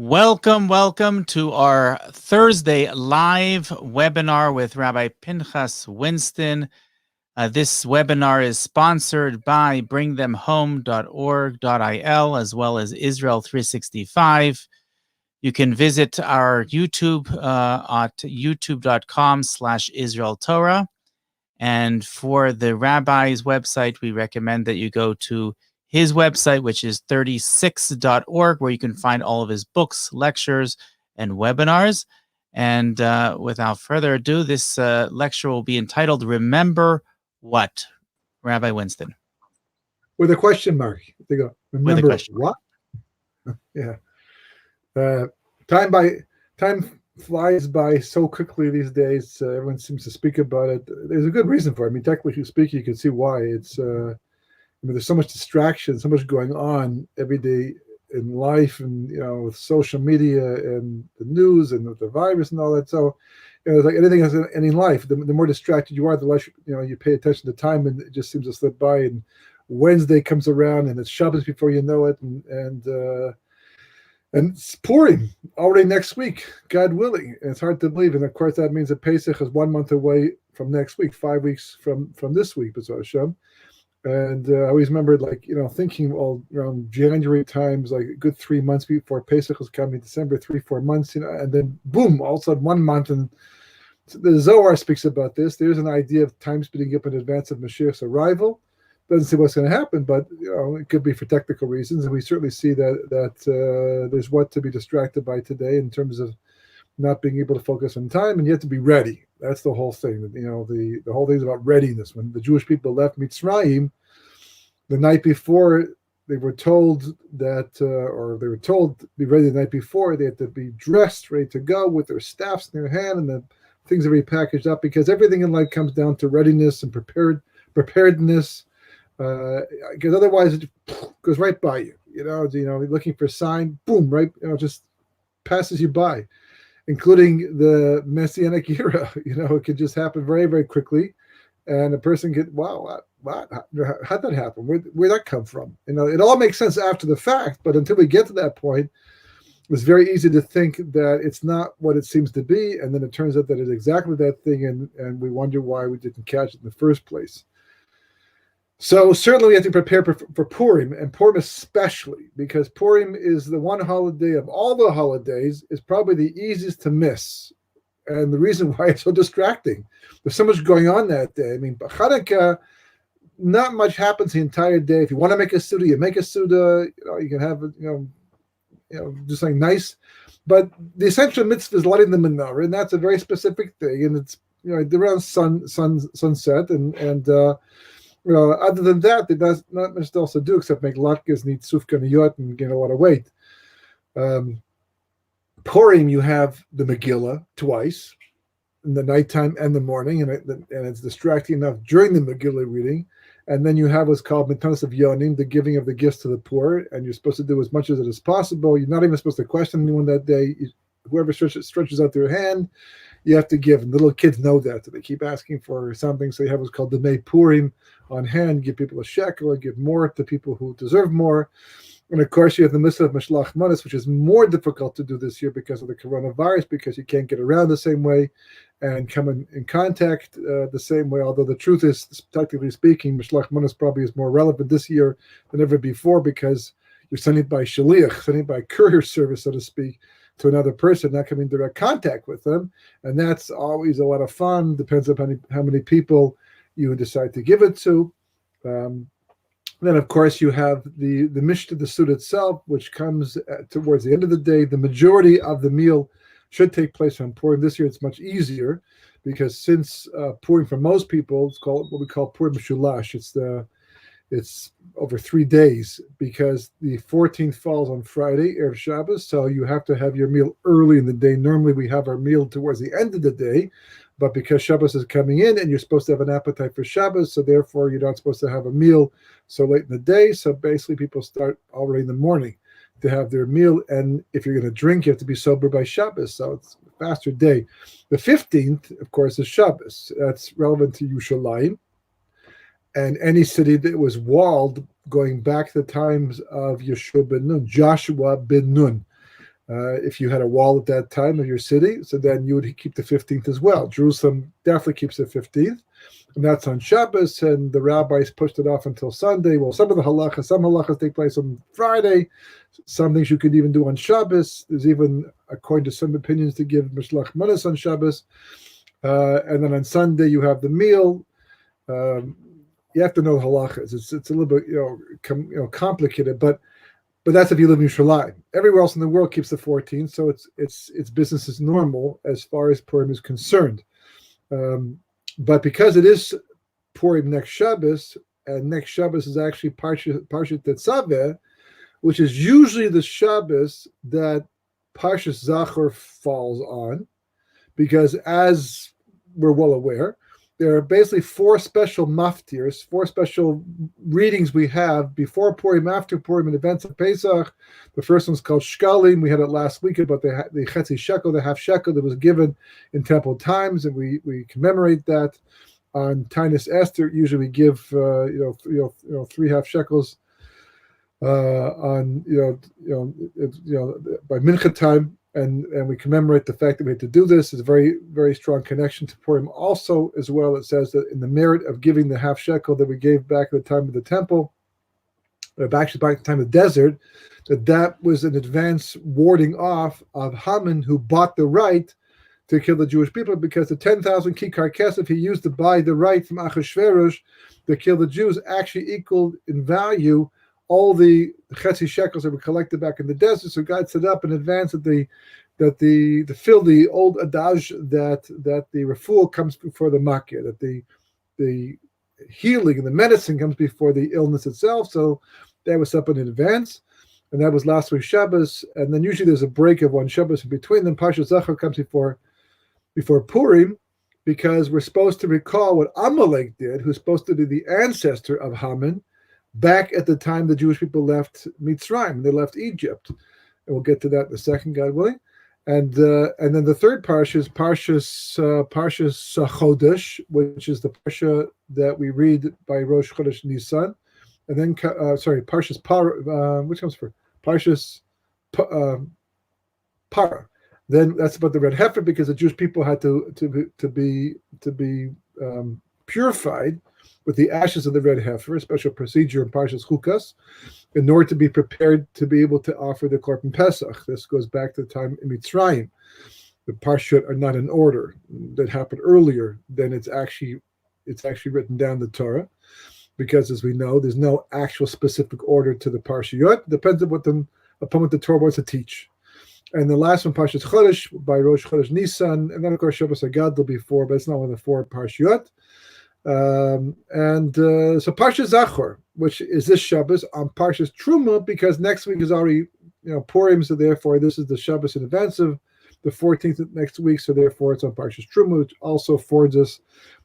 Welcome to our Thursday live webinar with Rabbi Pinchas Winston. This webinar is sponsored by bringthemhome.org.il as well as Israel 365. You can visit our YouTube at youtube.com/Israel Torah. And for the rabbi's website, we recommend that you go to his website, which is 36.org, where you can find all of his books, lectures, and webinars. And without further ado, this lecture will be entitled, Remember What? Rabbi Winston. With a question mark. They go, remember what? Yeah. Time flies by so quickly these days. Everyone seems to speak about it. There's a good reason for it. I mean, technically speaking, you can see why. It's there's so much distraction, so much going on every day in life, and with social media and the news and with the virus and all that. So, it's like anything else in life. The more distracted you are, the less you pay attention to time, and it just seems to slip by. And Wednesday comes around, and it's Shabbos before you know it, and it's Purim already next week, God willing. And it's hard to believe. And of course, that means that Pesach is 1 month away from next week, 5 weeks from this week, B'ezras Hashem. And I always remembered, thinking all around January times, like a good 3 months before Pesach was coming, December, 3-4 months, and then boom, all of a sudden 1 month. And the Zohar speaks about this. There's an idea of time speeding up in advance of Mashiach's arrival. Doesn't say what's going to happen, but it could be for technical reasons, and we certainly see that there's what to be distracted by today in terms of not being able to focus on time, and yet to be ready. That's the whole thing. The whole thing is about readiness. When the Jewish people left Mitzrayim, the night before, they were told to be ready the night before. They had to be dressed, ready to go, with their staffs in their hand, and the things are repackaged up, because everything in life comes down to readiness and preparedness. Because otherwise it goes right by you. Looking for a sign, boom, right, just passes you by, including the Messianic era. It could just happen very, very quickly, and a person get, wow, what? How'd that happen? Where'd that come from? It all makes sense after the fact, but until we get to that point, it's very easy to think that it's not what it seems to be, and then it turns out that it's exactly that thing, and we wonder why we didn't catch it in the first place. So certainly we have to prepare for Purim, and Purim especially, because Purim is the one holiday of all the holidays, is probably the easiest to miss. And the reason why it's so distracting. There's so much going on that day. I mean, Chanukah, not much happens the entire day. If you want to make a Suda, you make a Suda. You can have do something nice. But the essential mitzvah is lighting the menorah, and that's a very specific thing. And it's around sunset, and other than that, there's not much else to do except make latkes, need sufganiyot, and gain a lot of weight. Purim, you have the Megillah twice, in the nighttime and the morning, and it's distracting enough during the Megillah reading. And then you have what's called Mitanos of Yonim, the giving of the gifts to the poor, and you're supposed to do as much of it as possible. You're not even supposed to question anyone that day. Whoever stretches out their hand, you have to give. And the little kids know that, so they keep asking for something. So you have what's called the May Purim on hand, give people a shekel, or give more to people who deserve more. And of course, you have the mitzvah of Mashlach Manos, which is more difficult to do this year because of the coronavirus, because you can't get around the same way and come in contact the same way. Although the truth is, technically speaking, Mashlach Manos probably is more relevant this year than ever before, because you're sending it by shaliach, sending it by courier service, so to speak, to another person, not coming in direct contact with them. And that's always a lot of fun. Depends on how many people you decide to give it to. Then, of course, you have the Mishnah, the Suda itself, which comes towards the end of the day. The majority of the meal should take place on Purim. This year, it's much easier because since Purim for most people, it's called what we call Purim Shulash. It's over 3 days because the 14th falls on Friday, Erev Shabbos, so you have to have your meal early in the day. Normally, we have our meal towards the end of the day, but because Shabbos is coming in and you're supposed to have an appetite for Shabbos, so therefore you're not supposed to have a meal so late in the day. So basically people start already in the morning to have their meal. And if you're going to drink, you have to be sober by Shabbos. So it's a faster day. The 15th, of course, is Shabbos. That's relevant to Yerushalayim. And any city that was walled going back to the times of Joshua ben Nun. If you had a wall at that time of your city, so then you would keep the 15th as well. Jerusalem definitely keeps the 15th, and that's on Shabbos, and the rabbis pushed it off until Sunday. Well, some halachas take place on Friday. Some things you could even do on Shabbos. There's even, according to some opinions, to give Mishlach Manas on Shabbos. And then on Sunday, you have the meal. You have to know the halachas. It's a little bit complicated, but that's if you live in Yerushalayim. Everywhere else in the world keeps the 14th, so it's business as normal as far as Purim is concerned. But because it is Purim next Shabbos, and next Shabbos is actually Parshat Tetzaveh, which is usually the Shabbos that Parshas Zachor falls on, because as we're well aware, there are basically four special maftirs, four special readings we have before Purim, after Purim, in advance of Pesach. The first one's called Shkaling. We had it last week about the chetzi shekel, the half shekel that was given in temple times, and we commemorate that. On Tainus Esther, usually we give 3 half shekels on by mincha time. And we commemorate the fact that we had to do this. It's a very, very strong connection to Purim. Also, as well, it says that in the merit of giving the half shekel that we gave back at the time of the temple, actually back at the time of the desert, that was an advance warding off of Haman, who bought the right to kill the Jewish people, because the 10,000 kikar kesef he used to buy the right from Achashverosh to kill the Jews actually equaled in value all the chetzi shekels that were collected back in the desert. So God set up in advance that the fill the old adage that the refuah comes before the makir, that the healing and the medicine comes before the illness itself. So that was up in advance, and that was last week's Shabbos. And then usually there's a break of one Shabbos in between them. Parshas Zachor comes before Purim, because we're supposed to recall what Amalek did, who's supposed to be the ancestor of Haman, back at the time the Jewish people left Mitzrayim, they left Egypt, and we'll get to that in a second, God willing. And then the third parsha is Parshas Chodesh, which is the parsha that we read by Rosh Chodesh Nisan, and then Parshas Para, which comes first? Parshas Para. Then that's about the red heifer, because the Jewish people had to be purified with the ashes of the red heifer, a special procedure in Parshas Chukas, in order to be prepared to be able to offer the Korban Pesach. This goes back to the time in Mitzrayim. The Parshot are not in order. That happened earlier than it's actually written down in the Torah, because as we know, there's no actual specific order to the Parshiyot. It depends on what the Torah wants to teach. And the last one, Parshas Chodesh, by Rosh Chodesh Nisan, and then of course Shabbos Hagadol before, but it's not one of the 4 Parshiyot. So Parshas Zachor, which is this Shabbos, on Parshas Truma, because next week is already Purim, so therefore this is the Shabbos in advance of the 14th of next week, so therefore it's on Parshas Truma, which also affords us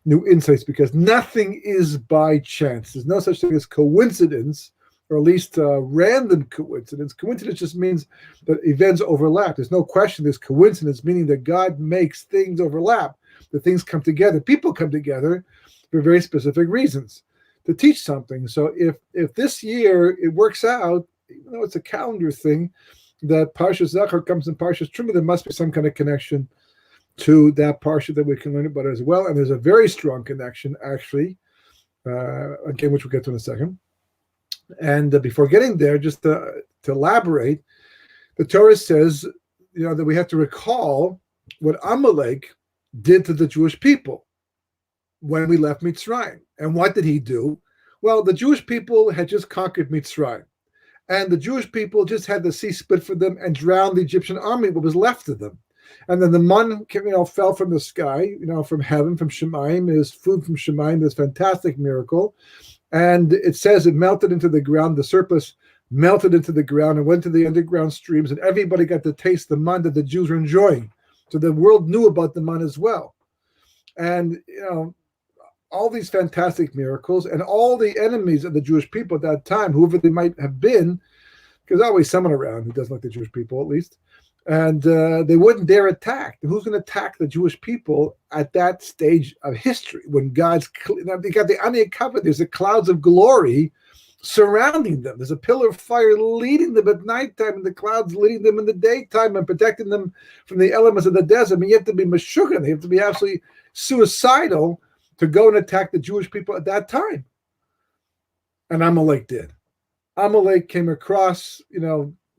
new insights, because nothing is by chance. There's no such thing as coincidence, or at least random coincidence. Coincidence just means that events overlap. There's no question there's coincidence, meaning that God makes things overlap, that things come together, people come together for very specific reasons, to teach something. So if this year it works out, even though it's a calendar thing, that Parshas Zachor comes in Parshas Truma, there must be some kind of connection to that Parsha that we can learn about as well. And there's a very strong connection, actually, again, which we'll get to in a second. And before getting there, just to elaborate, the Torah says, that we have to recall what Amalek did to the Jewish people when we left Mitzrayim. And what did he do? Well, the Jewish people had just conquered Mitzrayim, and the Jewish people just had the sea split for them and drowned the Egyptian army, what was left of them. And then the man, fell from the sky, from heaven, from Shemayim, is food from Shemayim, this fantastic miracle. And it says it melted into the ground, the surplus melted into the ground and went to the underground streams, and everybody got to taste the man that the Jews were enjoying. So the world knew about the man as well. And, all these fantastic miracles, and all the enemies of the Jewish people at that time, whoever they might have been, because there's always someone around who doesn't like the Jewish people, at least, and they wouldn't dare attack. Who's going to attack the Jewish people at that stage of history when they got the Ani covered? There's the clouds of glory surrounding them. There's a pillar of fire leading them at nighttime, and the clouds leading them in the daytime and protecting them from the elements of the desert. I mean, you have to be meshuggah. You have to be absolutely suicidal to go and attack the Jewish people at that time. And Amalek did. Amalek came across,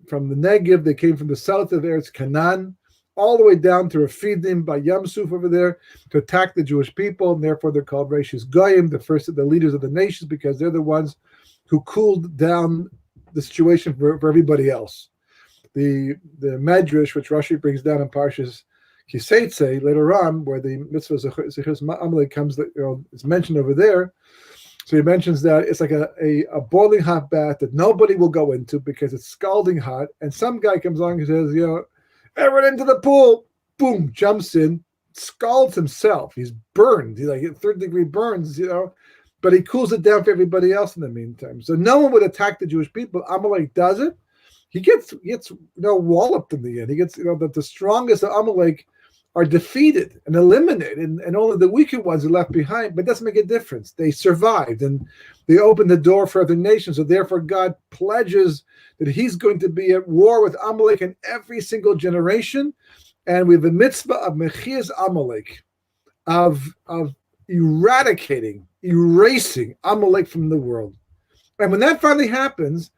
from the Negev. They came from the south of Eretz Canaan, all the way down to Refidim by Yam Suf over there to attack the Jewish people. And therefore, they're called Reishis Goyim, the leaders of the nations, because they're the ones who cooled down the situation for everybody else. The Medrash, which Rashi brings down in Parshas Kiseitze later on, where the mitzvah Zechus Amalek comes, is mentioned over there. So he mentions that it's like a boiling hot bath that nobody will go into because it's scalding hot. And some guy comes along and says, everyone into the pool, boom, jumps in, scalds himself. He's burned. He's like 3rd-degree burns, but he cools it down for everybody else in the meantime. So no one would attack the Jewish people. Amalek does it. He gets walloped in the end. He gets, that the strongest of Amalek are defeated and eliminated, and only the weaker ones are left behind. But it doesn't make a difference. They survived, and they opened the door for other nations. So therefore, God pledges that he's going to be at war with Amalek in every single generation. And we have a mitzvah of Mechias Amalek, of erasing Amalek from the world. And when that finally happens,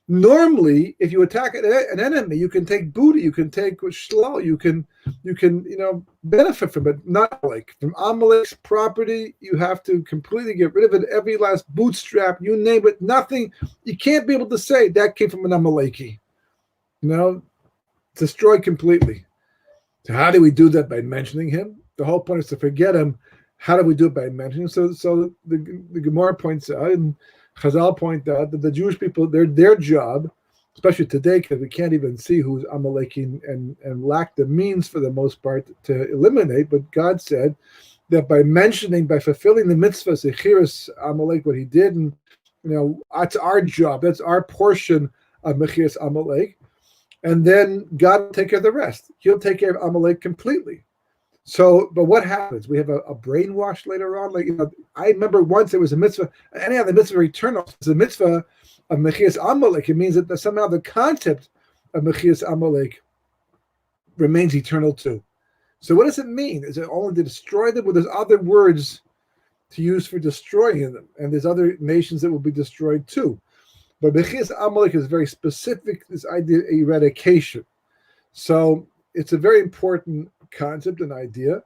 normally, if you attack an enemy, you can take booty, you can take shlo, you can benefit from it. Not like from Amalek's property, you have to completely get rid of it. Every last bootstrap, you name it, nothing. You can't be able to say that came from an Amaleki. Destroyed completely. So how do we do that? By mentioning him. The whole point is to forget him. How do we do it? By mentioning him. So the Gemara points out, and Chazal point out, that the Jewish people, their job, especially today, because we can't even see who's Amaleki and lack the means for the most part to eliminate. But God said that by fulfilling the mitzvah, Zechiras Amalek, what he did, and that's our job, that's our portion of Mechias Amalek. And then God will take care of the rest. He'll take care of Amalek completely. So, but what happens? We have a brainwash later on. I remember once there was a mitzvah, anyhow, the mitzvah of eternal. It's a mitzvah of Mechias Amalek. It means that somehow the concept of Mechias Amalek remains eternal too. So what does it mean? Is it only to destroy them? Well, there's other words to use for destroying them. And there's other nations that will be destroyed too. But Mechias Amalek is very specific, this idea of eradication. So it's a very important concept and idea,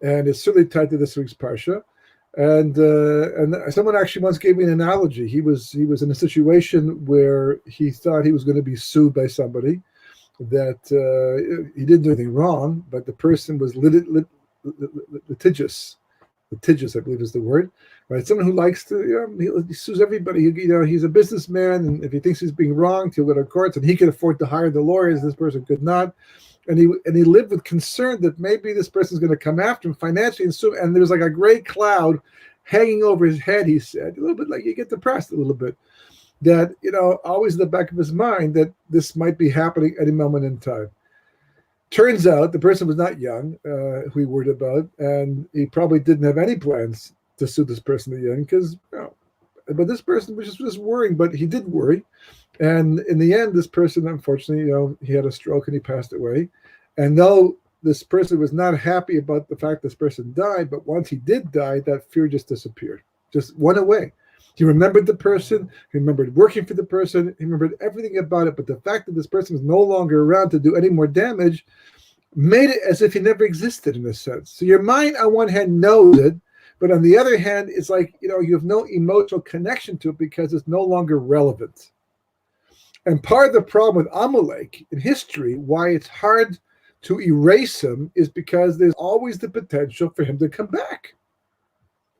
and it's certainly tied to this week's parsha. And someone actually once gave me an analogy. He was in a situation where he thought he was going to be sued by somebody, that he didn't do anything wrong, but the person was litigious. Litigious, I believe is the word. Right? Someone who likes to, he sues everybody. He's a businessman, and if he thinks he's being wronged, he'll go to courts, and he can afford to hire the lawyers. This person could not. And he lived with concern that maybe this person's going to come after him financially and sue. And there was like a gray cloud hanging over his head, he said, a little bit like you get depressed a little bit, that, always in the back of his mind that this might be happening any moment in time. Turns out the person was not young, who he worried about, and he probably didn't have any plans to sue this person at the end, because, but this person was just worrying, but he did worry. And in the end, this person, unfortunately, he had a stroke and he passed away. And though this person was not happy about the fact this person died, but once he did die, that fear just disappeared, just went away. He remembered the person, he remembered working for the person, he remembered everything about it, but the fact that this person was no longer around to do any more damage made it as if he never existed, in a sense. So your mind, on one hand, knows it, but on the other hand, it's like, you have no emotional connection to it because it's no longer relevant. And part of the problem with Amalek in history, why it's hard to erase him, is because there's always the potential for him to come back.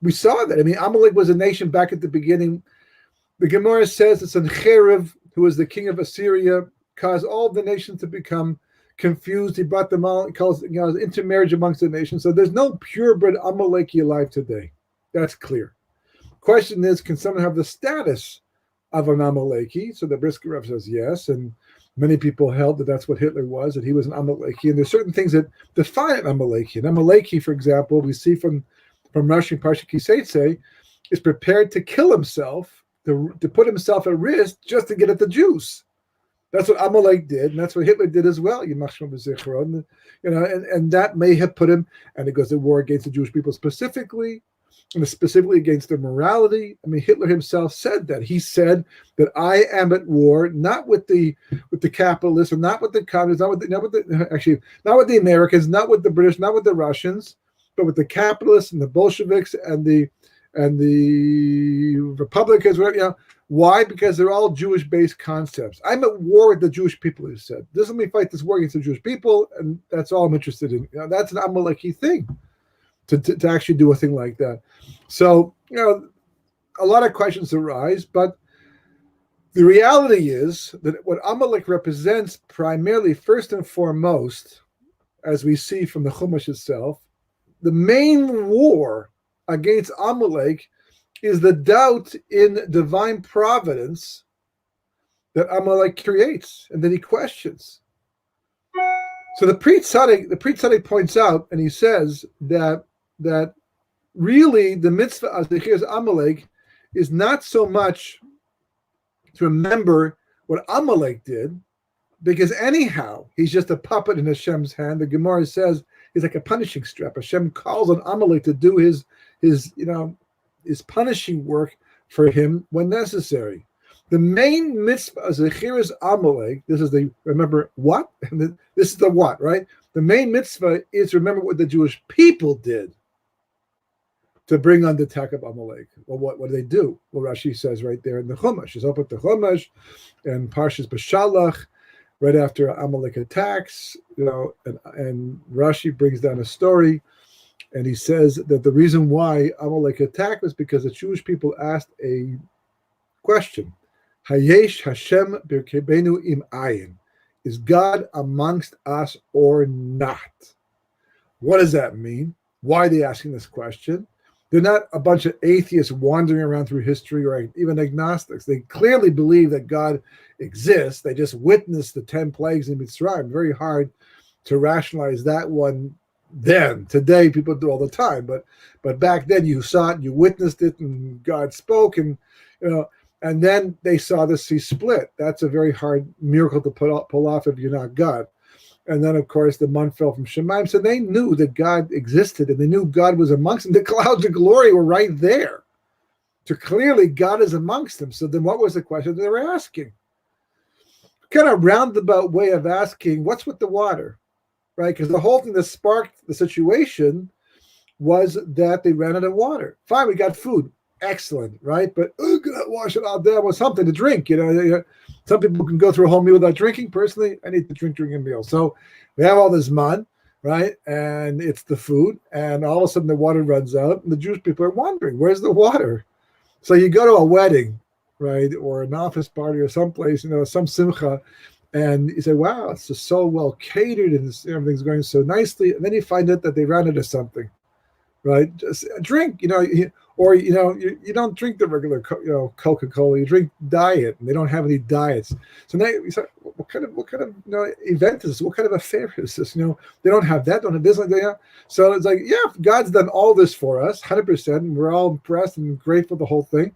We saw that. Amalek was a nation back at the beginning. The Gemara says that Sennacherib, who was the king of Assyria, caused all the nations to become confused. He brought them all, caused intermarriage amongst the nations. So there's no purebred Amaleki alive today. That's clear. Question is, can someone have the status of an Amaleki? So the Brisker Rebbe says yes, and many people held that that's what Hitler was, that he was an Amaleki. And there's certain things that define an Amaleki. An Amaleki, for example, we see from Rashi Parsha Kiseitze, is prepared to kill himself to put himself at risk just to get at the Jews. That's what Amalek did, and that's what Hitler did as well. And that may have put him, and it goes to war against the Jewish people specifically, and specifically against their morality. I mean, Hitler himself said that. He said that I am at war not with the capitalists, or not with the communists, not with the Americans, not with the British, not with the Russians, but with the capitalists and the Bolsheviks and the Republicans. Why? Because they're all Jewish-based concepts. I'm at war with the Jewish people, he said. Let me fight this war against the Jewish people, and that's all I'm interested in. That's an Amaleki thing, to actually do a thing like that. So, a lot of questions arise, but the reality is that what Amalek represents primarily, first and foremost, as we see from the Chumash itself, the main war against Amalek is the doubt in divine providence that Amalek creates and that he questions. So the Pri Tzaddik points out, and he says that really the mitzvah of Zechiras Amalek is not so much to remember what Amalek did, because anyhow he's just a puppet in Hashem's hand. The Gemara says he's like a punishing strap. Hashem calls on Amalek to do his punishing work for him when necessary. The main mitzvah of Zechiras Amalek, this is the remember what? This is the what, right? The main mitzvah is to remember what the Jewish people did to bring on the attack of Amalek. Well, what do they do? Well, Rashi says right there in the Chumash. He's up at the Chumash and Parshas B'Shalach, right after Amalek attacks, and Rashi brings down a story. And he says that the reason why Amalek attacked was because the Jewish people asked a question. Hayesh Hashem birkebenu im ayin. Is God amongst us or not? What does that mean? Why are they asking this question? They're not a bunch of atheists wandering around through history or even agnostics. They clearly believe that God exists. They just witnessed the 10 plagues in Mitzrayim. Very hard to rationalize that one then. Today, people do all the time. But back then, you saw it, you witnessed it, and God spoke. And then they saw the sea split. That's a very hard miracle to pull off if you're not God. And then, of course, the man fell from Shemaim. So they knew that God existed, and they knew God was amongst them. The clouds of glory were right there. So clearly, God is amongst them. So then what was the question they were asking? Kind of roundabout way of asking, what's with the water? Right? Because the whole thing that sparked the situation was that they ran out of water. Fine, we got food. Excellent, right? But wash it out there with something to drink. Some people can go through a whole meal without drinking. Personally, I need to drink during a meal. So we have all this mud, right? And it's the food. And all of a sudden the water runs out. And the Jewish people are wondering, where's the water? So you go to a wedding, right? Or an office party or someplace, some simcha. And you say, wow, it's just so well catered and everything's going so nicely. And then you find out that they ran into something, right? Just drink, or you don't drink the regular Coca-Cola. You drink diet, and they don't have any diets. So now you say, what kind of event is this? What kind of affair is this? They don't have that, don't have this, like that. So it's like, yeah, God's done all this for us, 100%. And we're all impressed and grateful for the whole thing.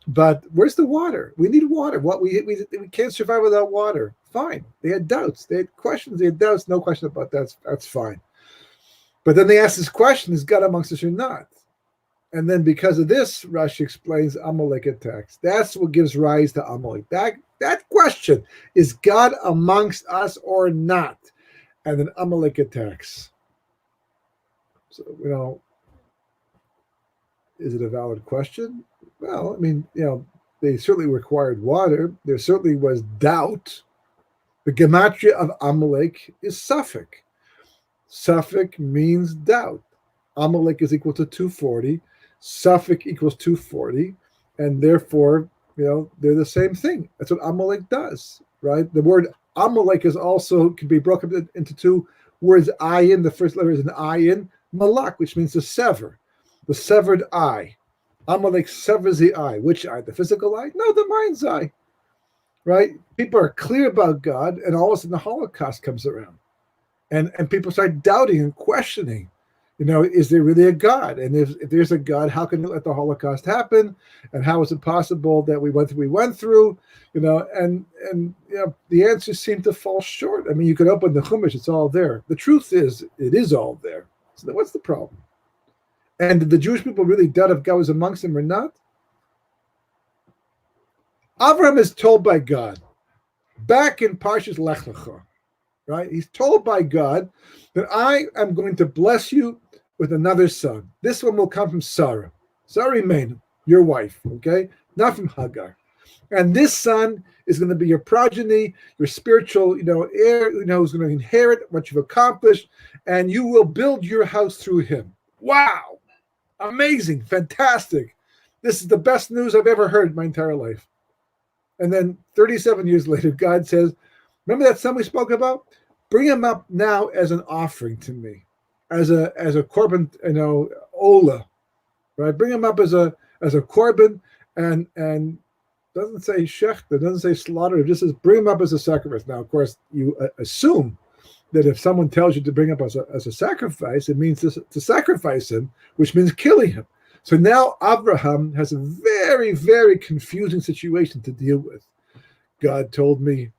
But where's the water? We need water. We can't survive without water. Fine. They had doubts. They had questions. They had doubts. No question about that. That's fine. But then they asked this question: is God amongst us or not? And then because of this, Rashi explains Amalek attacks. That's what gives rise to Amalek. That question, is God amongst us or not? And then Amalek attacks. So, is it a valid question? Well, they certainly required water. There certainly was doubt. The gematria of Amalek is Suffolk. Suffolk means doubt. Amalek is equal to 240. Suffolk equals 240, and therefore, they're the same thing. That's what Amalek does, right? The word Amalek can be broken up into two words. Ayin, the first letter is an ayin, malak, which means to sever, the severed eye. Amalek severs the eye. Which eye? The physical eye? No, the mind's eye, right? People are clear about God, and all of a sudden the Holocaust comes around, and people start doubting and questioning. Is there really a God? And if there's a God, how can it let the Holocaust happen? And how is it possible that we went through? And the answers seem to fall short. I mean, you could open the Chumash; it's all there. The truth is, it is all there. So what's the problem? And did the Jewish people really doubt if God was amongst them or not? Avraham is told by God, back in Parshas Lech Lecha, right? He's told by God that I am going to bless you with another son. This one will come from Sarah. Sarah Imenu, your wife, okay? Not from Hagar. And this son is going to be your progeny, your spiritual, heir, who's going to inherit what you've accomplished, and you will build your house through him. Wow! Amazing, fantastic. This is the best news I've ever heard in my entire life. And then 37 years later, God says, remember that son we spoke about? Bring him up now as an offering to me, as a korban, ola, right? Bring him up as a korban, and doesn't say shechta, doesn't say slaughter. It just says bring him up as a sacrifice. Now, of course, you assume that if someone tells you to bring up as a sacrifice, it means to sacrifice him, which means killing him. So now Abraham has a very, very confusing situation to deal with. God told me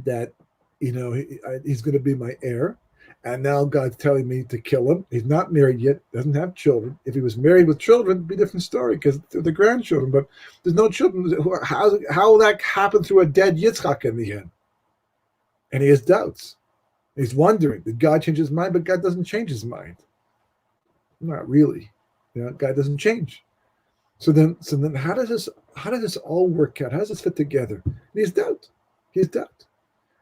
that, he's going to be my heir. And now God's telling me to kill him. He's not married yet, doesn't have children. If he was married with children, it'd be a different story because they're the grandchildren. But there's no children. How will that happen through a dead Yitzchak in the end? And he has doubts. He's wondering, did God change his mind? But God doesn't change his mind. Not really. God doesn't change. So then how does this all work out? How does this fit together? And he has doubt.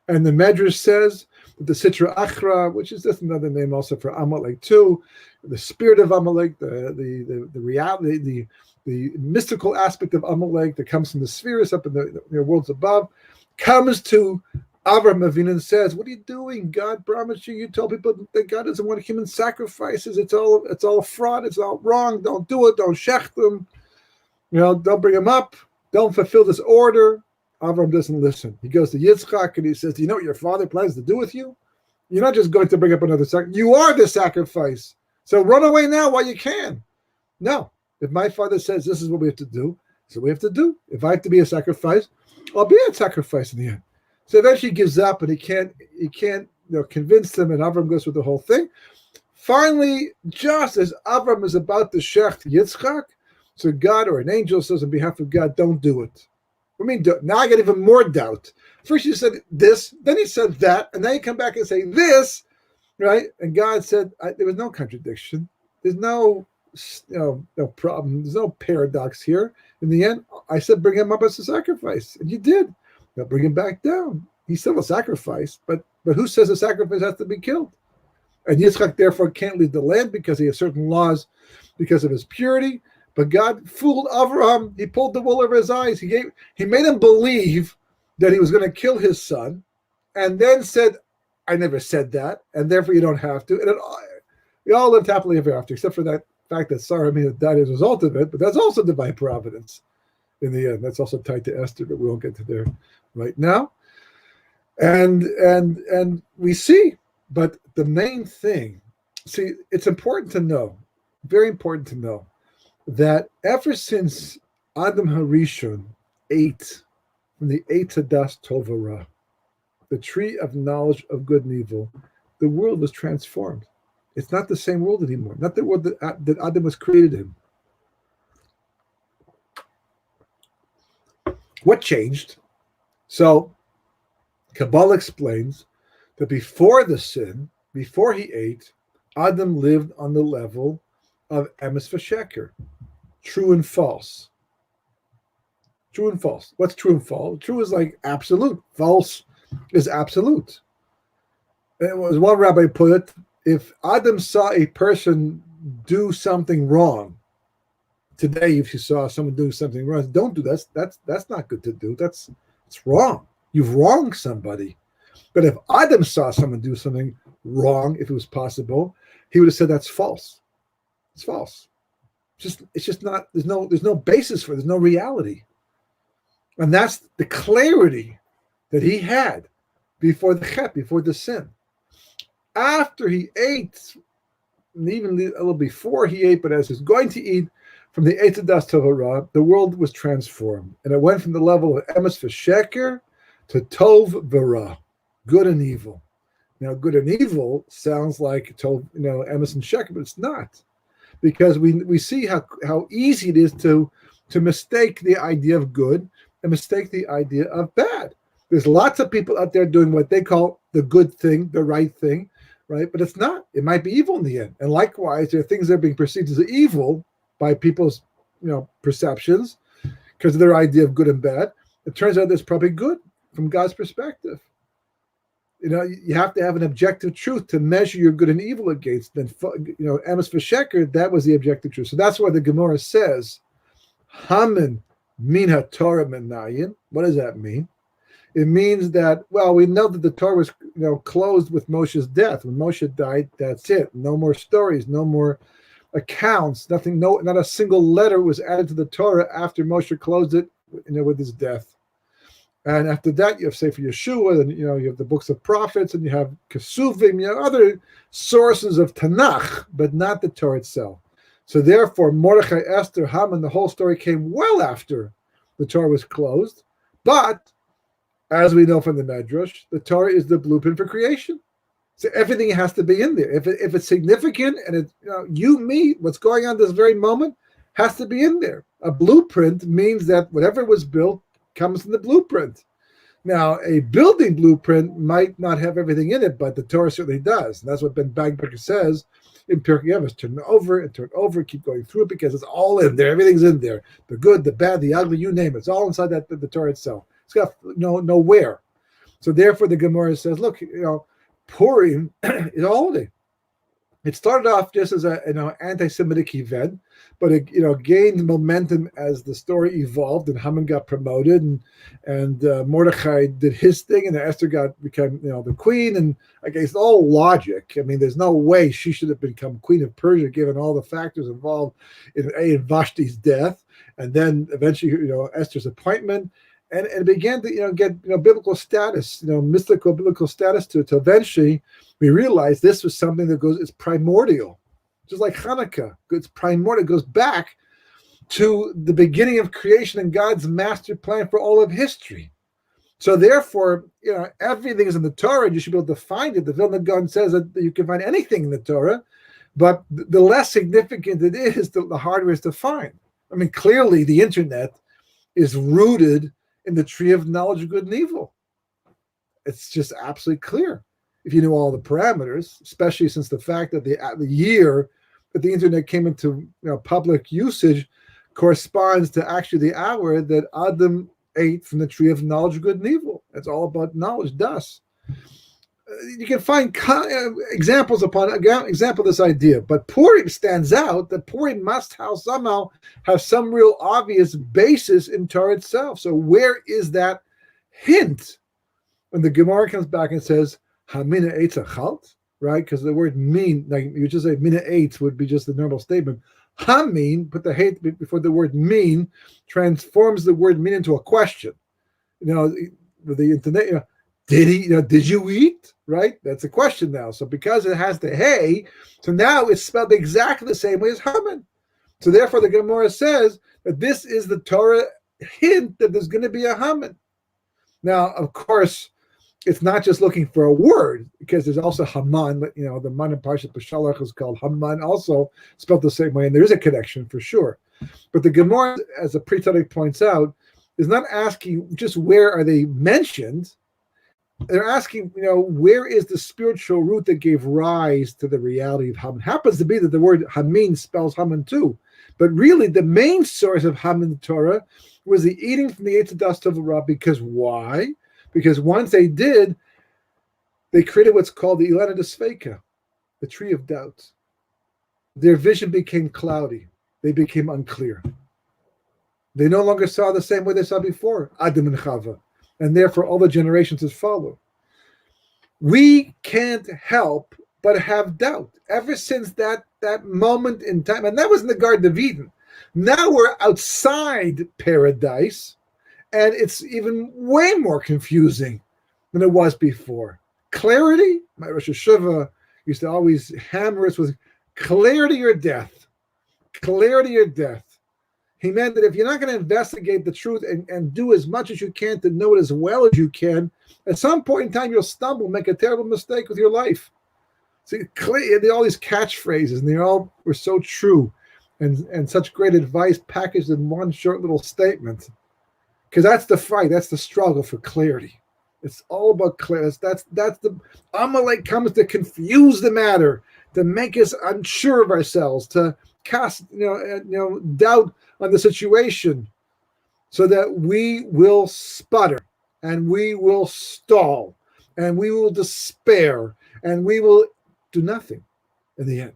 And the Medrash says that the Sitra Achra, which is just another name also for Amalek too, the spirit of Amalek, the reality, the mystical aspect of Amalek that comes from the spheres up in the worlds above, comes to Avraham Avinu and says, "What are you doing? God promised you. You told people that God doesn't want human sacrifices. It's all fraud. It's all wrong. Don't do it. Don't shech them. Don't bring them up. Don't fulfill this order." Avraham doesn't listen. He goes to Yitzchak and he says, "Do you know what your father plans to do with you? You're not just going to bring up another sacrifice. You are the sacrifice. So run away now while you can." No. If my father says this is what we have to do, so we have to do. If I have to be a sacrifice, I'll be a sacrifice in the end. So eventually he gives up and he can't convince them, and Avraham goes through the whole thing. Finally, just as Avraham is about to shecht Yitzchak, so God or an angel says on behalf of God, "Don't do it." I mean, now I get even more doubt. First you said this, then he said that, and then you come back and say this, right? And God said there was no contradiction. There's no problem. There's no paradox here. In the end, I said bring him up as a sacrifice, and you did. Now bring him back down. He's still a sacrifice, but who says a sacrifice has to be killed? And Yitzchak therefore can't leave the land because he has certain laws because of his purity. But God fooled Avraham. He pulled the wool over his eyes. He made him believe that he was going to kill his son, and then said, "I never said that, and therefore you don't have to." And we all lived happily ever after, except for that fact that Sarah died as a result of it. But that's also divine providence in the end. That's also tied to Esther, but we won't get to there right now. And we see, but the main thing, it's important to know, very important to know, that ever since Adam Harishon ate from the Eitz Hadas Tov Hara, the tree of knowledge of good and evil, the world was transformed. It's not the same world anymore, not the world that Adam was created in. What changed? So Kabbalah explains that before the sin, before he ate, Adam lived on the level of emes v'sheker, true and false. True and false. What's true and false? True is like absolute. False is absolute. And as one rabbi put it, if Adam saw a person do something wrong, today if you saw someone doing something wrong, don't do that. That's not good to do. It's wrong. You've wronged somebody. But if Adam saw someone do something wrong, if it was possible, he would have said that's false. It's false. It's just not. There's no basis for it. There's no reality, and that's the clarity that he had before the chet, before the sin. After he ate and even a little before he ate, but as he was going to eat from the Eitz Das Torah, the world was transformed. And it went from the level of emes v'sheker to tov v'ra, good and evil. Now, good and evil sounds like tov, emes and sheker, but it's not. Because we see how easy it is to mistake the idea of good and mistake the idea of bad. There's lots of people out there doing what they call the good thing, the right thing, right? But it's not. It might be evil in the end. And likewise, there are things that are being perceived as evil by people's, perceptions because of their idea of good and bad. It turns out it's probably good from God's perspective. You have to have an objective truth to measure your good and evil against. Then, emes v'sheker, that was the objective truth. So that's why the Gemara says, Haman min haTorah menayin. What does that mean? It means that, well, we know that the Torah was, closed with Moshe's death. When Moshe died, that's it. No more stories, no more accounts, nothing. Not a single letter was added to the Torah after Moshe closed it, with his death. And after that, you have Sefer Yeshua, and you have the books of prophets, and you have Kesuvim, other sources of Tanakh, but not the Torah itself. So therefore, Mordechai, Esther, Haman, the whole story came well after the Torah was closed. But as we know from the Medrash, the Torah is the blueprint for creation. So everything has to be in there. If it's significant and what's going on this very moment has to be in there. A blueprint means that whatever was built comes in the blueprint. Now, a building blueprint might not have everything in it, but the Torah certainly does. And that's what Ben Bagbecker says in Pirkei Avos. Turn it over, keep going through it because it's all in there. Everything's in there. The good, the bad, the ugly, you name it. It's all inside the Torah itself. It's got nowhere. So therefore, the Gemara says, look, Purim is a holiday. It started off just as an anti-Semitic event, but it gained momentum as the story evolved, and Haman got promoted, and Mordechai did his thing, and Esther became the queen, and against all logic, I mean, there's no way she should have become queen of Persia given all the factors involved in Vashti's death, and then eventually Esther's appointment. And it began to get biblical status, mystical biblical status to eventually we realized this was something that it's primordial, just like Hanukkah. It's primordial. It goes back to the beginning of creation and God's master plan for all of history. So therefore, everything is in the Torah, and you should be able to find it. The Vilna Gaon says that you can find anything in the Torah, but the less significant it is, the harder it is to find. I mean, clearly the internet is rooted in the tree of knowledge of good and evil. It's just absolutely clear if you know all the parameters, especially since the fact that the year that the internet came into public usage corresponds to actually the hour that Adam ate from the tree of knowledge of good and evil. It's all about knowledge, thus. You can find examples upon example of this idea, but Purim stands out that Purim must somehow have some real obvious basis in Torah itself. So where is that hint when the Gemara comes back and says Hamina Eitz Achalt, right? Because the word mean, like you just say Mina Eitz would be just the normal statement. Hamin, put the hate before the word mean, transforms the word mean into a question. With the intonation. Did you eat? Right? That's a question now. So because it has the hey, so now it's spelled exactly the same way as Haman. So therefore the Gemara says that this is the Torah hint that there's going to be a Haman. Now, of course, it's not just looking for a word, because there's also Haman, the man in Parshat Beshalach is called Haman, also spelled the same way, and there is a connection for sure. But the Gemara, as the Pri Tzaddik points out, is not asking just where are they mentioned. They're asking, where is the spiritual root that gave rise to the reality of Haman? Happens to be that the word Hamin spells Haman too. But really, the main source of Haman in the Torah was the eating from the Eitz Das Torah. Because why? Because once they did, they created what's called the Ilana Desfeka, the tree of doubt. Their vision became cloudy. They became unclear. They no longer saw the same way they saw before, Adam and Chava. And therefore all the generations that follow. We can't help but have doubt ever since that moment in time. And that was in the Garden of Eden. Now we're outside paradise, and it's even way more confusing than it was before. Clarity, my Rosh Hashanah used to always hammer us with Clarity or death. Clarity or death. He meant that if you're not going to investigate the truth and do as much as you can to know it as well as you can, at some point in time you'll stumble, make a terrible mistake with your life. See, all these catchphrases, and they all were so true, and such great advice packaged in one short little statement. Because that's the fight, that's the struggle for clarity. It's all about clarity. That's the Amalek comes to confuse the matter, to make us unsure of ourselves, to cast doubt on the situation, so that we will sputter and we will stall and we will despair and we will do nothing in the end.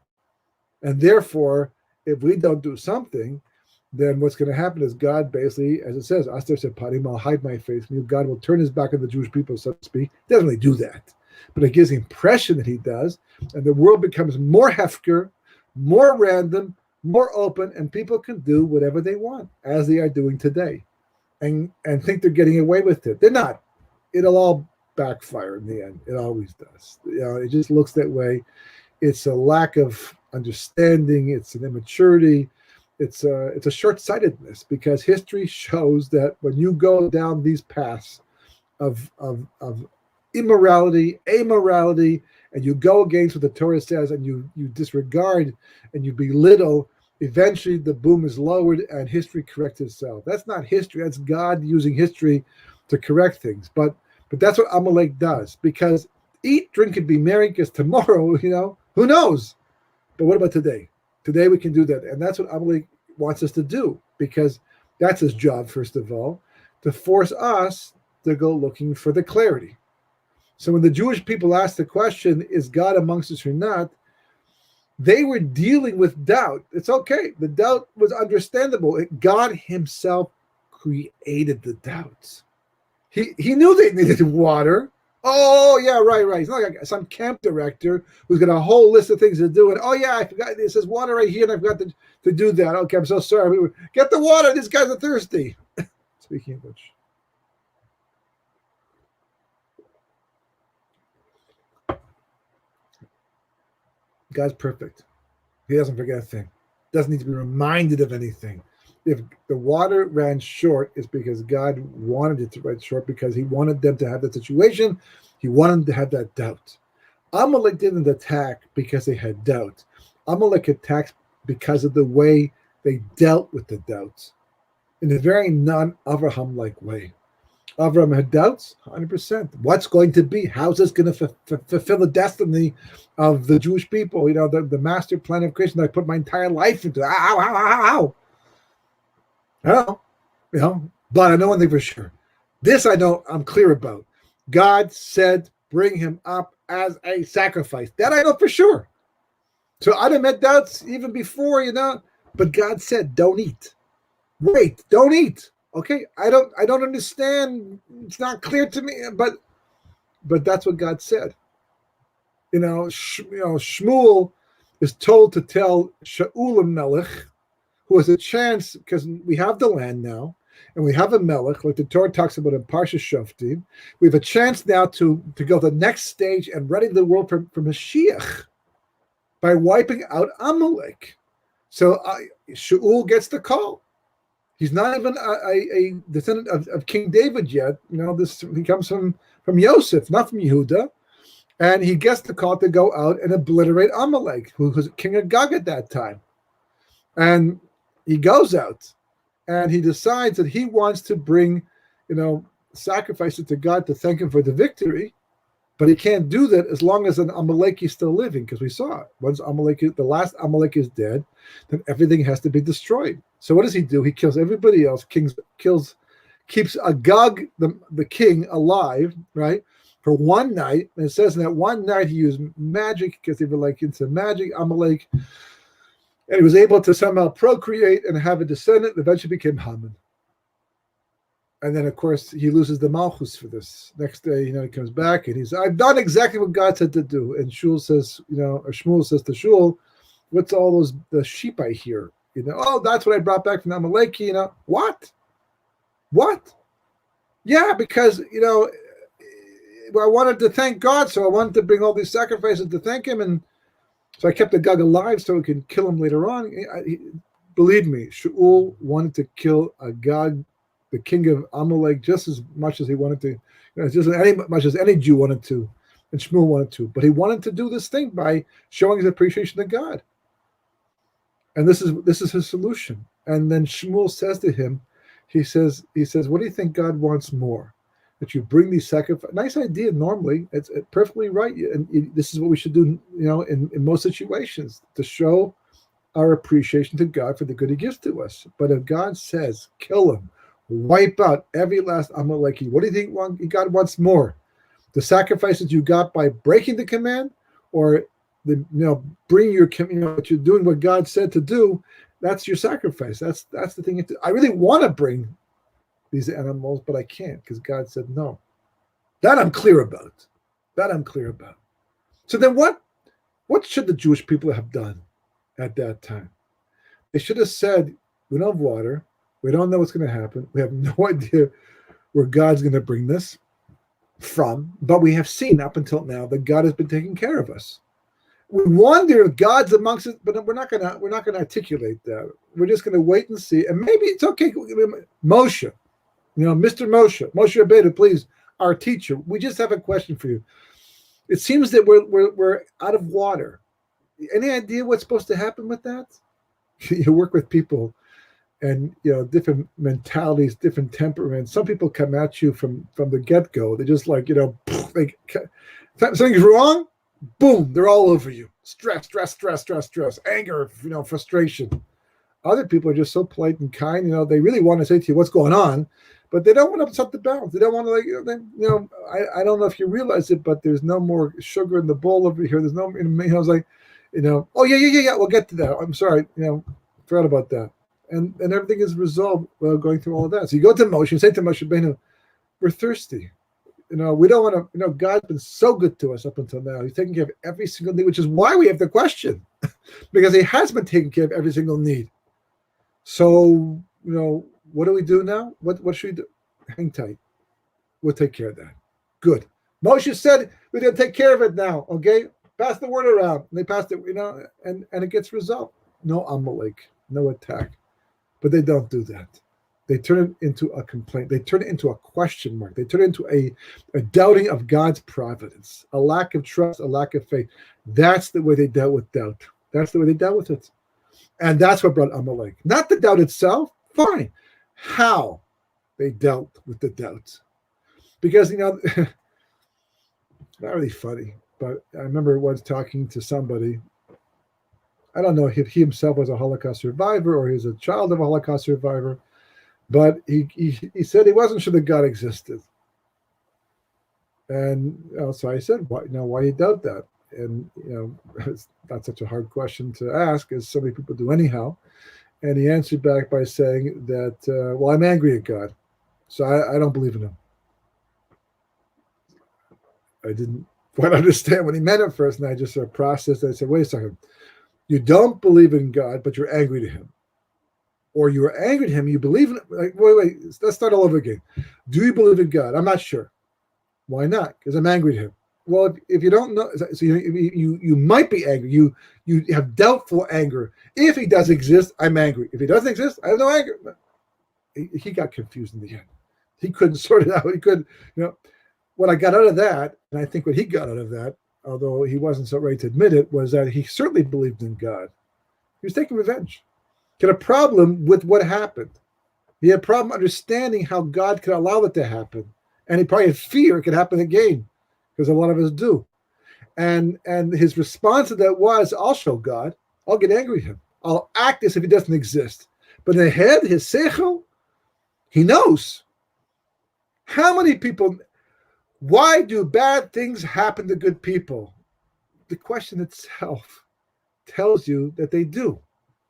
And therefore, if we don't do something, then what's going to happen is God basically, as it says, Aster said, Parim, I'll hide my face from you. God will turn his back on the Jewish people, so to speak. He doesn't really do that, but it gives the impression that he does, and the world becomes more hefker, more random, more open, and people can do whatever they want, as they are doing today, and think they're getting away with it. They're not. It'll all backfire in the end. It always does. It just looks that way. It's a lack of understanding. It's an immaturity. It's a short-sightedness, because history shows that when you go down these paths of immorality, amorality, and you go against what the Torah says, and you disregard and you belittle, eventually the boom is lowered and history corrects itself. That's not history. That's God using history to correct things. But that's what Amalek does, because eat, drink, and be merry, because tomorrow, who knows? But what about today? Today we can do that. And that's what Amalek wants us to do, because that's his job, first of all, to force us to go looking for the clarity. So when the Jewish people asked the question, is God amongst us or not, they were dealing with doubt. It's okay. The doubt was understandable. God himself created the doubts. He knew they needed water. Oh, yeah, right. He's not like some camp director who's got a whole list of things to do. And, oh, yeah, I forgot. It says water right here, and I forgot to do that. Okay, I'm so sorry. Get the water. These guys are thirsty. Speaking of which. God's perfect. He doesn't forget a thing. Doesn't need to be reminded of anything. If the water ran short, it's because God wanted it to run short, because he wanted them to have that situation. He wanted them to have that doubt. Amalek didn't attack because they had doubt. Amalek attacked because of the way they dealt with the doubts, in a very non-Avraham-like way. Avraham had doubts, 100%. What's going to be? How's this going to fulfill the destiny of the Jewish people? The master plan of creation that I put my entire life into. How? I don't know, but I know one thing for sure. This I know, I'm clear about. God said, bring him up as a sacrifice. That I know for sure. So Adam had doubts even before, but God said, don't eat. Wait, don't eat. Okay, I don't understand. It's not clear to me, but that's what God said. Shmuel is told to tell Shaul Melech, who has a chance, because we have the land now, and we have a Melech, like the Torah talks about in Parsha Shoftim. We have a chance now to go to the next stage and ready the world for Mashiach by wiping out Amalek. So Shaul gets the call. He's not even a descendant of King David yet. He comes from Yosef, not from Yehuda. And he gets the call to go out and obliterate Amalek, who was king of Gog at that time. And he goes out and he decides that he wants to bring, sacrifices to God to thank him for the victory. But he can't do that as long as an Amalek is still living, because we saw it. Once the last Amalek is dead, then everything has to be destroyed. So what does he do? He kills everybody else, keeps Agag, the king, alive, right, for one night. And it says in that one night he used magic, because they were into magic, Amalek. And he was able to somehow procreate and have a descendant that eventually became Haman. And then, of course, he loses the Malchus for this. Next day, he comes back and I've done exactly what God said to do. And Shmuel says to Shul, what's all the sheep I hear? Oh, that's what I brought back from Amalek. What? Yeah, because, I wanted to thank God, so I wanted to bring all these sacrifices to thank him. And So I kept the Gog alive so we can kill him later on. Believe me, Shaul wanted to kill Agag, the king of Amalek, just as much as he wanted to, just as much as any Jew wanted to, and Shmuel wanted to. But he wanted to do this thing by showing his appreciation to God. And this is his solution. And then Shmuel says to him, he says, what do you think God wants more? That you bring these sacrifices. Nice idea. Normally, it's perfectly right, and this is what we should do. In most situations, to show our appreciation to God for the good He gives to us. But if God says, "Kill him, wipe out every last Amaleki," what do you think God wants more? The sacrifices you got by breaking the command, or bring your what you're doing, what God said to do. That's your sacrifice. That's the thing. I really want to bring these animals, but I can't because God said no. That I'm clear about. So then what should the Jewish people have done at that time? They should have said, we don't have water. We don't know what's going to happen. We have no idea where God's going to bring this from, but we have seen up until now that God has been taking care of us. We wonder if God's amongst us, but we're not going to articulate that. We're just going to wait and see. And maybe it's okay. Moshe, Mr. Moshe Rabbeinu, please, our teacher. We just have a question for you. It seems that we're out of water. Any idea what's supposed to happen with that? You work with people, and different mentalities, different temperaments. Some people come at you from the get-go. They're just like something's wrong. Boom, they're all over you. Stress, anger, frustration. Other people are just so polite and kind. They really want to say to you what's going on, but they don't want to upset the balance. They don't want to I don't know if you realize it, but there's no more sugar in the bowl over here. There's no, I was like, oh yeah, we'll get to that. I'm sorry, forgot about that. And everything is resolved while going through all of that. So you go to Moshe and say to Moshe Rabbeinu, we're thirsty. We don't want to, God's been so good to us up until now. He's taking care of every single need, which is why we have the question, because He has been taking care of every single need. So, what do we do now? What should we do? Hang tight. We'll take care of that. Good. Moshe said we're going to take care of it now, okay? Pass the word around. And they passed it, and it gets resolved. No Amalek, no attack. But they don't do that. They turn it into a complaint. They turn it into a question mark. They turn it into a doubting of God's providence, a lack of trust, a lack of faith. That's the way they dealt with doubt. That's the way they dealt with it. And that's what brought Amalek. Not the doubt itself, fine. How they dealt with the doubt. Because, not really funny, but I remember once talking to somebody. I don't know if he himself was a Holocaust survivor or he was a child of a Holocaust survivor. But he said he wasn't sure that God existed. And so I said, why do you doubt that? And, it's not such a hard question to ask, as so many people do anyhow. And he answered back by saying that, I'm angry at God, so I don't believe in Him. I didn't quite understand what he meant at first, and I just sort of processed it. I said, wait a second. You don't believe in God, but you're angry to Him. Or you are angry at Him, you believe in it. Like, wait, let's start all over again. Do you believe in God? I'm not sure. Why not? Because I'm angry at Him. Well, if you don't know, so you might be angry. You have doubtful anger. If He does exist, I'm angry. If He doesn't exist, I have no anger. He got confused in the end. He couldn't sort it out. He couldn't, what I got out of that, and I think what he got out of that, although he wasn't so ready to admit it, was that he certainly believed in God. He was taking revenge. He had a problem with what happened. He had a problem understanding how God could allow it to happen. And he probably had fear it could happen again, because a lot of us do. And his response to that was, I'll show God. I'll get angry at Him. I'll act as if He doesn't exist. But in the head, his seichel, he knows. How many people, why do bad things happen to good people? The question itself tells you that they do.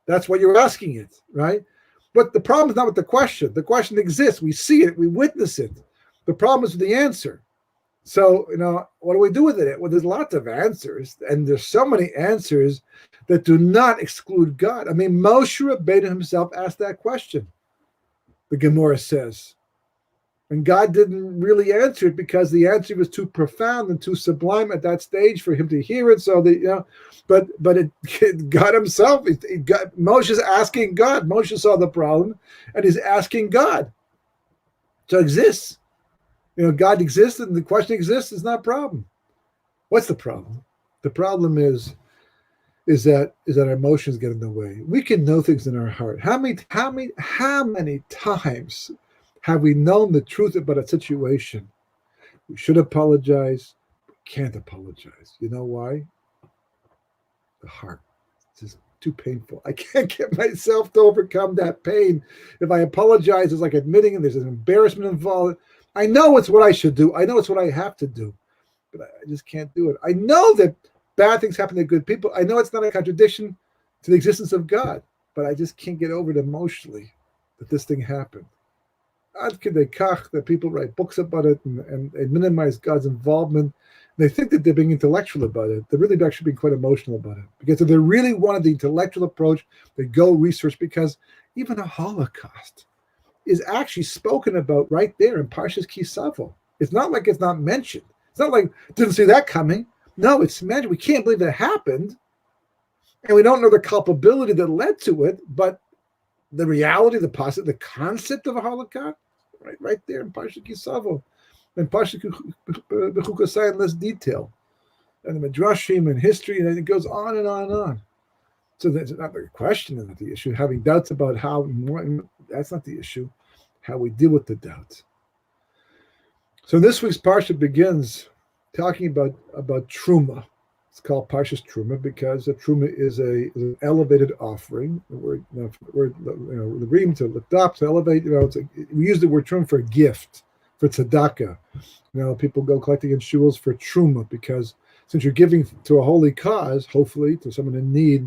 That's why you're asking it, right? But the problem is not with the question. The question exists. We see it. We witness it. The problem is with the answer. So, what do we do with it? Well, there's lots of answers, and there's so many answers that do not exclude God. I mean, Moshe Rabbeinu himself asked that question. The Gemara says, And God didn't really answer it because the answer was too profound and too sublime at that stage for him to hear it. So but God himself, Moshe's asking God. Moshe saw the problem and he's asking God. So it exists. God exists and the question exists is not a problem. What's the problem? The problem is that our emotions get in the way. We can know things in our heart. How many times have we known the truth about a situation? We should apologize. We can't apologize. You know why? The heart. It's just too painful. I can't get myself to overcome that pain. If I apologize, it's like admitting there's an embarrassment involved. I know it's what I should do. I know it's what I have to do. But I just can't do it. I know that bad things happen to good people. I know it's not a contradiction to the existence of God, but I just can't get over it emotionally that this thing happened. Ad kedei kach that people write books about it and minimize God's involvement. They think that they're being intellectual about it. They're really actually being quite emotional about it. Because if they really wanted the intellectual approach, they go research, because even a Holocaust is actually spoken about right there in Parshas Ki Savo. It's not like it's not mentioned. It's not like, didn't see that coming. No, it's mentioned. We can't believe it happened. And we don't know the culpability that led to it, but the reality, the concept of a Holocaust, right there in Parshas Ki Savo. And Parshas Bechukosai in less detail. And the Midrashim and history, and it goes on and on and on. So that's not the question, not the issue. Having doubts about that's not the issue. How we deal with the doubts. So this week's Parsha begins talking about Truma. It's called Parshas Truma because a Truma is an elevated offering. The ream to lift up, to elevate. We use the word Truma for a gift, for tzedakah. People go collecting in shuls for Truma because since you're giving to a holy cause, hopefully to someone in need,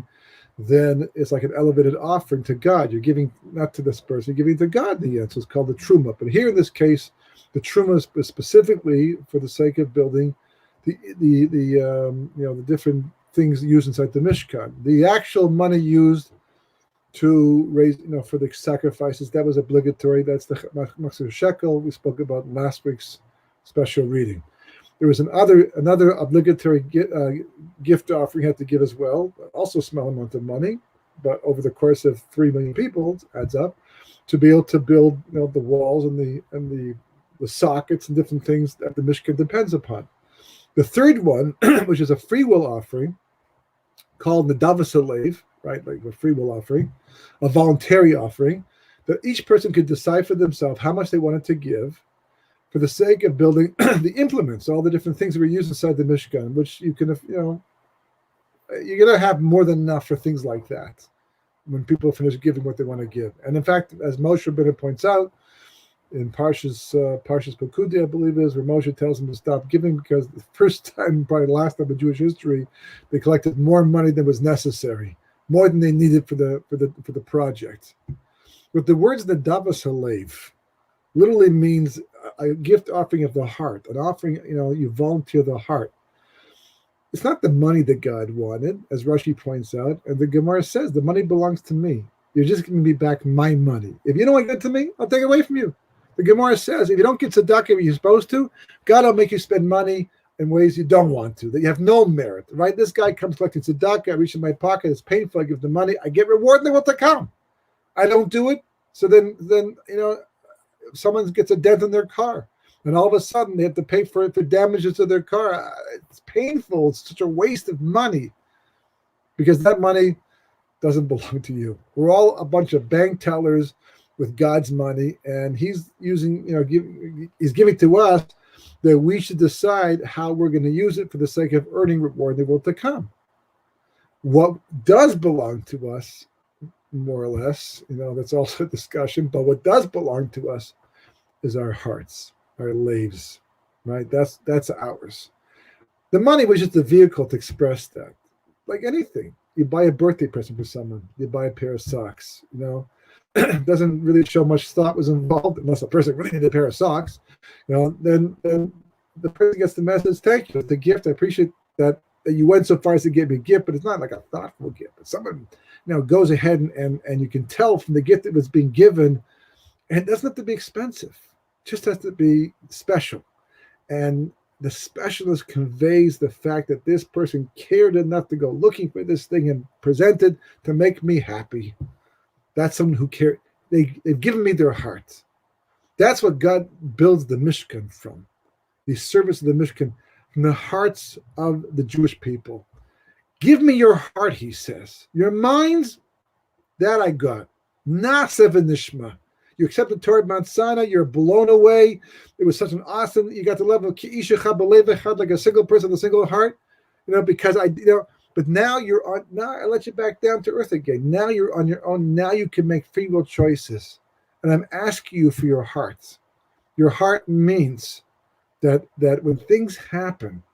then it's like an elevated offering to God. You're giving not to this person, you're giving to God the end. So it's called the Truma. But here in this case, the Truma is specifically for the sake of building the different things used inside the Mishkan. The actual money used to raise, for the sacrifices, that was obligatory. That's the Machzor Shekel we spoke about in last week's special reading. There was another obligatory gift offering you had to give as well, also a small amount of money, but over the course of 3 million people, it adds up, to be able to build the walls and the sockets and different things that the Mishkan depends upon. The third one, which is a free will offering, called Nedavas Alev, right, like a free will offering, a voluntary offering, that each person could decide for themselves how much they wanted to give for the sake of building the implements, all the different things that were used inside the Mishkan, which you can, you're going to have more than enough for things like that when people finish giving what they want to give. And in fact, as Moshe Rabbeinu points out, in Parshas Pekudei, I believe it is, where Moshe tells them to stop giving because the first time, probably the last time in Jewish history, they collected more money than was necessary, more than they needed for the project. But the words Nedavas Alev literally means a gift offering of the heart, an offering, you volunteer the heart. It's not the money that God wanted, as Rashi points out, and the Gemara says the money belongs to me. You're just giving me back my money. If you don't want to give it to me, I'll take it away from you. The Gemara says, if you don't get tzedakah when you're supposed to, God will make you spend money in ways you don't want to, that you have no merit, right? This guy comes collecting tzedakah, I reach in my pocket, it's painful, I give the money, I get reward, they will to come. I don't do it, so then someone gets a dent in their car, and all of a sudden they have to pay for damages to their car. It's painful, it's such a waste of money, because that money doesn't belong to you. We're all a bunch of bank tellers with God's money, and he's using, he's giving to us that we should decide how we're going to use it for the sake of earning reward that will to come. What does belong to us, more or less, that's also a discussion, but what does belong to us is our hearts, our lives, right? That's ours. The money was just a vehicle to express that. Like anything, you buy a birthday present for someone, you buy a pair of socks, doesn't really show much thought was involved, unless a person really needed a pair of socks. Then the person gets the message, thank you, the gift. I appreciate that you went so far as to give me a gift, but it's not like a thoughtful gift. But someone goes ahead and you can tell from the gift that was being given, and it doesn't have to be expensive. just has to be special. And the specialist conveys the fact that this person cared enough to go looking for this thing and present it to make me happy. That's someone who cared. They've given me their heart. That's what God builds the Mishkan from, the service of the Mishkan, from the hearts of the Jewish people. Give me your heart, he says. Your minds, that I got. Nasev Nishma. You accept the Torah at Mount Sinai, you're blown away. It was such an awesome, you got the level of like a single person, a single heart, because but now you're on, now I let you back down to earth again. Now you're on your own. Now you can make free will choices. And I'm asking you for your heart. Your heart means that when things happen,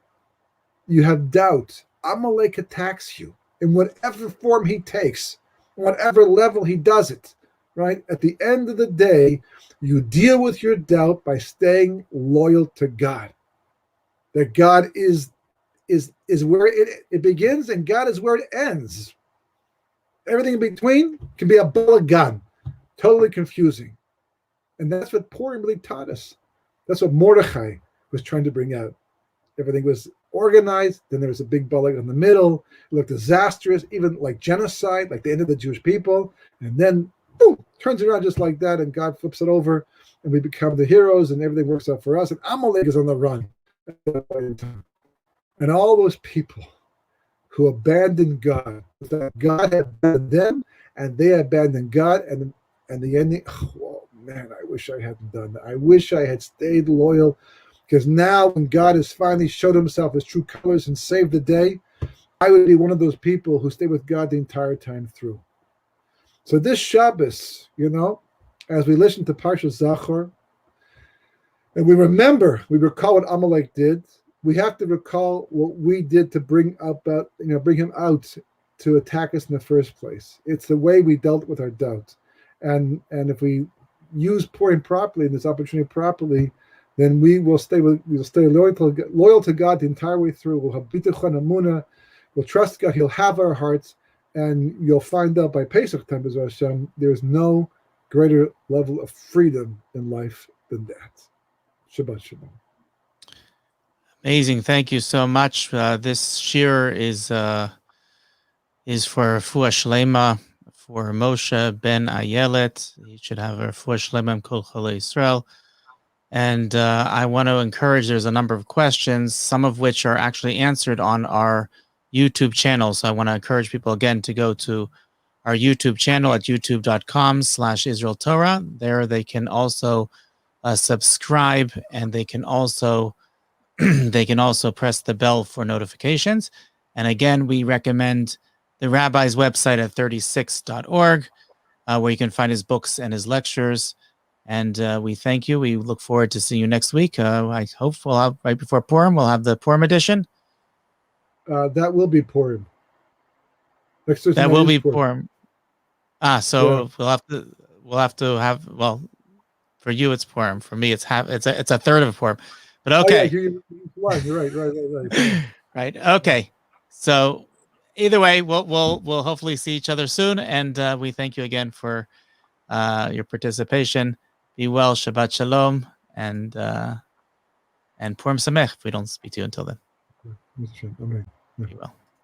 you have doubt. Amalek attacks you in whatever form he takes, whatever level he does it. Right? At the end of the day, you deal with your doubt by staying loyal to God. That God is where it begins and God is where it ends. Everything in between can be a balagan, totally confusing. And that's what Purim really taught us. That's what Mordechai was trying to bring out. Everything was organized, then there was a big balagan in the middle. It looked disastrous, even like genocide, like the end of the Jewish people. And then boom, turns around just like that, and God flips it over, and we become the heroes, and everything works out for us. And Amalek is on the run. And all those people who abandoned God, that God had abandoned them, and they abandoned God, and the ending, oh man, I wish I hadn't done that. I wish I had stayed loyal, because now when God has finally showed himself his true colors and saved the day, I would be one of those people who stayed with God the entire time through. So this Shabbos, as we listen to Parshas Zachor, and we recall what Amalek did, we have to recall what we did to bring him out to attack us in the first place. It's the way we dealt with our doubt. And if we use Purim properly and this opportunity properly, then we'll stay loyal to God the entire way through. We'll have bitachon emunah, we'll trust God, he'll have our hearts. And you'll find out by Pesach time, B'ezras Hashem, there's no greater level of freedom in life than that. Shabbat Shalom. Amazing. Thank you so much. This shir is for Refuah Shlema for Moshe ben Ayelet. He should have a Refuah Shlema Kol Cholei Yisrael. And I want to encourage, there's a number of questions, some of which are actually answered on our YouTube channel. So I want to encourage people again to go to our YouTube channel at youtube.com/Israel Torah. There they can also subscribe, and they can also press the bell for notifications. And again, we recommend the rabbi's website at 36.org, where you can find his books and his lectures. And we thank you. We look forward to seeing you next week. I hope we'll have, right before Purim, we'll have the Purim edition. That will be Purim. Next Thursday that will be Purim. So yeah. we'll have to have, well, for you it's Purim. For me it's a third of a Purim. But okay. Oh, yeah, you're right. Right. Okay. So either way, we'll hopefully see each other soon, and we thank you again for your participation. Be well, Shabbat Shalom, and Purim Samech if we don't speak to you until then. Amen. Be well.